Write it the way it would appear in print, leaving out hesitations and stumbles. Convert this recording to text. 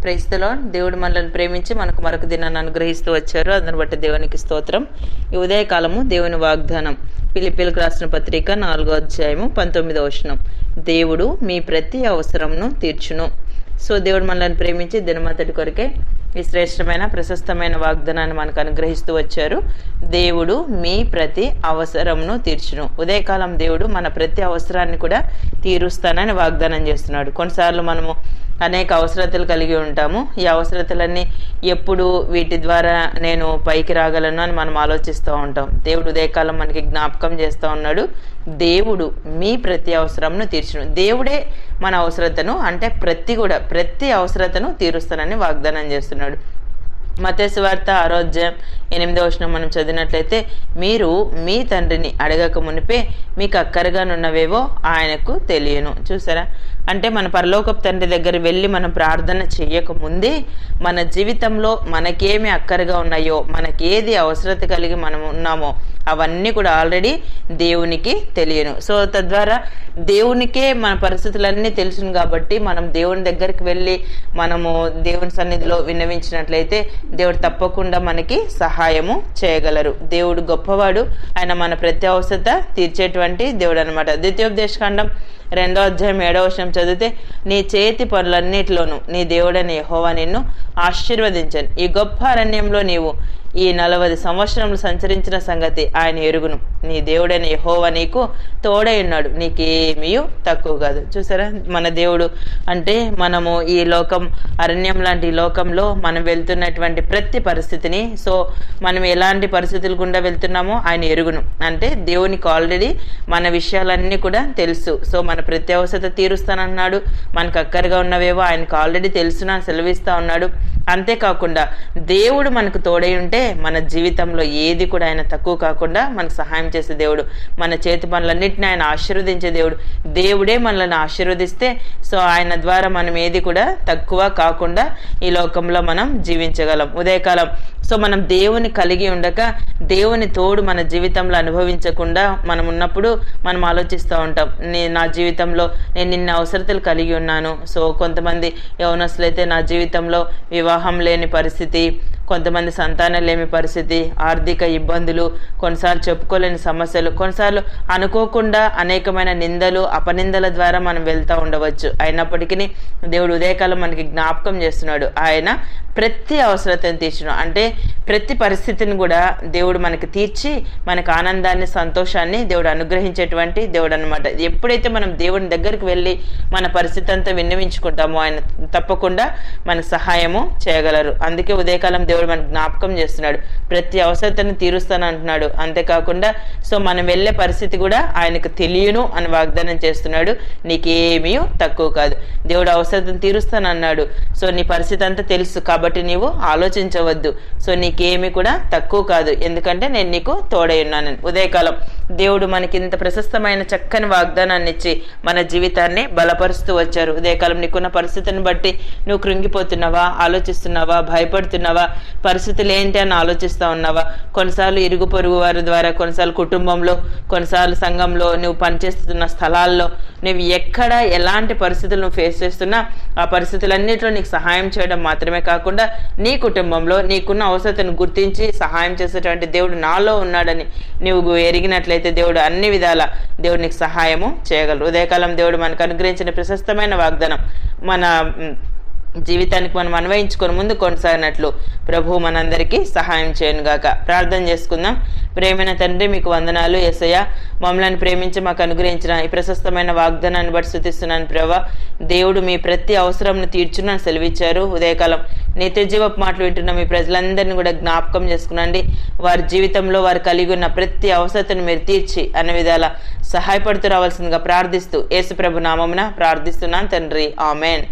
Praise the lord. దేవుడు మనల్ని ప్రేమించి మనకు మరొక దినాన్ని అనుగ్రహిస్తూ వచ్చారు. అందుని బట్టి దేవునికి స్తోత్రం. ఈ ఉదయకాలము దేవుని వాగ్దానం ఫిలిప్పీలకు రాసిన పత్రిక 4వ అధ్యాయము 19వ వచనం. దేవుడు మీ ప్రతి అవసరంను తీర్చును. సో దేవుడు మనల్ని ప్రేమించి దినమంతటి కొరకే ఈ శ్రేష్టమైన ప్రశస్తమైన వాగ్దానాన్ని మనకు అనుగ్రహిస్తూ వచ్చారు. దేవుడు మీ ప్రతి అవసరంను తీర్చును. ఉదయకాలం దేవుడు మన ప్రతి అవసరాన్ని కూడా తీరుస్తానని వాగ్దానం చేస్తున్నాడు. కొన్నిసార్లు మనము అనేక అవసరతలు కలిగి ఉంటాము. ఈ అవసరతలన్నీ ఎప్పుడు వీటి ద్వారా నేను పైకి రాగలను అని మనం ఆలోచిస్తూ ఉంటాం. దేవుడు ఉదయకాలం మనకి జ్ఞాపకం చేస్తూ ఉన్నాడు. దేవుడు మీ ప్రతి అవసరంను తీర్చును. దేవుడే మన అవసరతను అంటే ప్రతి అవసరతను తీరుస్తానని వాగ్దానం చేస్తున్నాడు. మత్తయి సువార్త 6వ అధ్యాయం 8వ వచనం మనం చదివినట్లయితే, మీరు మీ తండ్రిని అడగక మునిపే మీకు అక్కరగానున్నవేవో ఆయనకు తెలియను. చూసారా, అంటే మన పరలోకపు తండ్రి దగ్గర వెళ్ళి మనం ప్రార్థన చేయక ముందే మన జీవితంలో మనకేమి అక్కరగా ఉన్నాయో, మనకేది అవసరత కలిగి మనం ఉన్నామో అవన్నీ కూడా ఆల్రెడీ దేవునికి తెలియను. సో తద్వారా దేవునికే మన పరిస్థితులన్నీ తెలుసును కాబట్టి మనం దేవుని దగ్గరికి వెళ్ళి మనము దేవుని సన్నిధిలో విన్నవించినట్లయితే దేవుడు తప్పకుండా మనకి సహాయము చేయగలరు. దేవుడు గొప్పవాడు. ఆయన మన ప్రతి అవసరత తీర్చేటువంటి దేవుడు అనమాట. ద్వితీయోపదేశకాండం 2వ అధ్యాయం 7వ వచనం చదివితే, నీ చేతి పనులన్నిటిలోనూ నీ దేవుడైన యెహోవా నిన్ను ఆశీర్వదించను. ఈ గొప్ప అరణ్యంలో నీవు ఈ 40 సంవత్సరములు సంచరించిన సంగతి ఆయన ఎరుగును. నీ దేవుడైన యెహోవా నీకు తోడై ఉన్నాడు, నీకేమీ తక్కువ కాదు. చూసారా, మన దేవుడు అంటే మనము ఈ లోకం అరణ్యం లాంటి ఈ లోకంలో మనం వెళ్తున్నటువంటి ప్రతి పరిస్థితిని, సో మనం ఎలాంటి పరిస్థితులు గుండా వెళ్తున్నామో ఆయన ఎరుగును. అంటే దేవునికి ఆల్రెడీ మన విషయాలన్నీ కూడా తెలుసు. సో మన ప్రతి అవసరత తీరుస్తానన్నాడు. మనకు అక్కరగా ఉన్నవేవో ఆయనకు ఆల్రెడీ తెలుసునా సెలవిస్తా ఉన్నాడు. అంతేకాకుండా దేవుడు మనకు తోడై ఉంటే మన జీవితంలో ఏది కూడా ఆయన తక్కువ కాకుండా మనకు సహాయం చేసే దేవుడు. మన చేతి పనులన్నింటినీ ఆయన ఆశీర్వదించే దేవుడు. దేవుడే మనల్ని ఆశీర్వదిస్తే సో ఆయన ద్వారా మనం ఏది కూడా తక్కువ కాకుండా ఈ లోకంలో మనం జీవించగలం. ఉదయకాలం సో మనం దేవుని కలిగి ఉండక దేవుని తోడు మన జీవితంలో అనుభవించకుండా మనం ఉన్నప్పుడు మనం ఆలోచిస్తూ ఉంటాం, నా జీవితంలో నేను నిన్న అవసరతలు కలిగి ఉన్నాను. సో కొంతమంది యవనస్తులైతే నా జీవితంలో వివాహం లేని పరిస్థితి, కొంతమంది సంతానం లేని పరిస్థితి, ఆర్థిక ఇబ్బందులు, కొన్నిసార్లు చెప్పుకోలేని సమస్యలు, కొన్నిసార్లు అనుకోకుండా అనేకమైన నిందలు అపనిందల ద్వారా మనం వెళ్తూ ఉండవచ్చు. అయినప్పటికీ దేవుడు ఉదయకాలం మనకి జ్ఞాపకం చేస్తున్నాడు. ఆయన ప్రతి అవసరతను తీర్చును. అంటే ప్రతి పరిస్థితిని కూడా దేవుడు మనకి తీర్చి మనకు ఆనందాన్ని సంతోషాన్ని దేవుడు అనుగ్రహించేటువంటి దేవుడు అనమాట. ఎప్పుడైతే మనం దేవుని దగ్గరికి వెళ్ళి మన పరిస్థితి అంతా విన్నవించుకుంటామో ఆయన తప్పకుండా మనకు సహాయము చేయగలరు. అందుకే ఉదయకాలం దేవుడు మనకు జ్ఞాపకం చేస్తున్నాడు, ప్రతి అవసరతను తీరుస్తాను అంటున్నాడు. అంతేకాకుండా సో మనం వెళ్ళే పరిస్థితి కూడా ఆయనకు తెలియను అని వాగ్దానం చేస్తున్నాడు. నీకేమీ తక్కువ కాదు. దేవుడు అవసరతను తీరుస్తాను అన్నాడు. సో నీ పరిస్థితి అంతా తెలుసు కాబట్టి నీవు ఆలోచించవద్దు. సో నీకేమి కూడా తక్కువ కాదు, ఎందుకంటే నేను నీకు తోడై ఉన్నాను. ఉదయకాలం దేవుడు మనకి ఇంత ప్రశస్తమైన చక్కని వాగ్దానాన్ని ఇచ్చి మన జీవితాన్ని బలపరుస్తూ వచ్చారు. ఉదయకాలం నీకున్న పరిస్థితిని బట్టి నువ్వు కృంగిపోతున్నావా, ఆలోచిస్తున్నావా, భయపడుతున్నావా, పరిస్థితులు ఏంటి అని ఆలోచిస్తూ ఉన్నావా? కొన్నిసార్లు ఇరుగు పొరుగు వారి ద్వారా, కొన్నిసార్లు కుటుంబంలో, కొన్నిసార్లు సంఘంలో, నువ్వు పనిచేస్తున్న స్థలాల్లో, నువ్వు ఎక్కడ ఎలాంటి పరిస్థితులు నువ్వు ఫేస్ చేస్తున్నా ఆ పరిస్థితులన్నింటిలో నీకు సహాయం చేయడం మాత్రమే కాకుండా నీ కుటుంబంలో నీకున్న అవసరతను గుర్తించి సహాయం చేసేటువంటి దేవుడు నాలో ఉన్నాడని నువ్వు ఎరిగినట్లయితే దేవుడు అన్ని విధాల దేవుడు నీకు సహాయము చేయగలరు. ఉదయకాలం దేవుడు మనకు అనుగ్రహించిన ప్రశస్తమైన వాగ్దానం మన జీవితానికి మనం అన్వయించుకొని ముందు కొనసాగినట్లు ప్రభు మనందరికీ సహాయం చేయను గాక. ప్రార్థన చేసుకుందాం. ప్రేమైన తండ్రి, మీకు వందనాలు యేసయ్య. మమ్మల్ని ప్రేమించి మాకు అనుగ్రహించిన ఈ ప్రశస్తమైన వాగ్దానాన్ని బట్టి స్తుతిస్తున్నాను ప్రభా. దేవుడు మీ ప్రతి అవసరంను తీర్చునని సెలవిచ్చారు. ఉదయకాలం నిత్య జీవపు మాటలు వింటున్న మీ ప్రజలందరినీ కూడా జ్ఞాపకం చేసుకునండి. వారి జీవితంలో వారు కలిగి ఉన్న ప్రతి అవసరతను మీరు తీర్చి అనే విధాల సహాయపడుతూ రావాల్సిందిగా ప్రార్థిస్తూ యేసు ప్రభు నామమున ప్రార్థిస్తున్నాను తండ్రి. ఆమెన్.